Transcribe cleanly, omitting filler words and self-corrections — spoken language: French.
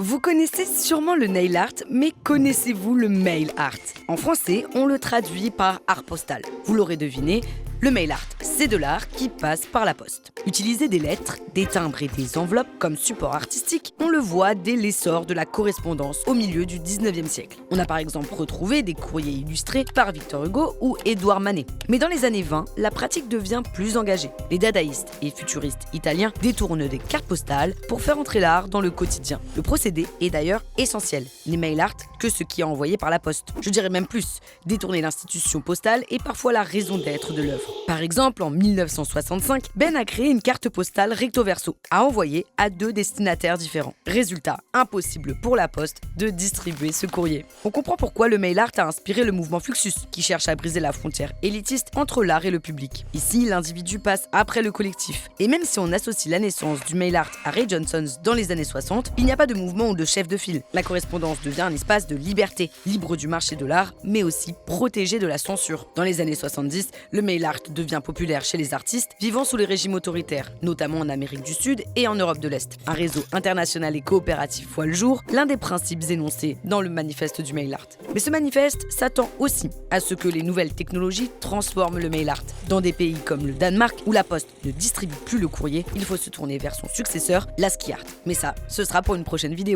Vous connaissez sûrement le nail art, mais connaissez-vous le mail art? En français, on le traduit par art postal. Vous l'aurez deviné, le mail art, c'est de l'art qui passe par la poste. Utiliser des lettres, des timbres et des enveloppes comme support artistique, on le voit dès l'essor de la correspondance au milieu du 19e siècle. On a par exemple retrouvé des courriers illustrés par Victor Hugo ou Édouard Manet. Mais dans les années 20, la pratique devient plus engagée. Les dadaïstes et futuristes italiens détournent des cartes postales pour faire entrer l'art dans le quotidien. Le procédé est d'ailleurs essentiel. Les mail art que ce qui est envoyé par la poste. Je dirais même plus, détourner l'institution postale est parfois la raison d'être de l'œuvre. Par exemple, en 1965, Ben a créé une carte postale recto verso à envoyer à 2 destinataires différents. Résultat, impossible pour la poste de distribuer ce courrier. On comprend pourquoi le mail art a inspiré le mouvement Fluxus, qui cherche à briser la frontière élitiste entre l'art et le public. Ici, l'individu passe après le collectif. Et même si on associe la naissance du mail art à Ray Johnson's dans les années 60, il n'y a pas de mouvement ou de chef de file. La correspondance devient un espace de liberté, libre du marché de l'art, mais aussi protégé de la censure. Dans les années 70, le mail art devient populaire chez les artistes vivant sous les régimes autoritaires, notamment en Amérique du Sud et en Europe de l'Est. Un réseau international et coopératif voit le jour, l'un des principes énoncés dans le manifeste du mail art. Mais ce manifeste s'attend aussi à ce que les nouvelles technologies transforment le mail art. Dans des pays comme le Danemark, où la poste ne distribue plus le courrier, il faut se tourner vers son successeur, l'ASCII art. Mais ça, ce sera pour une prochaine vidéo.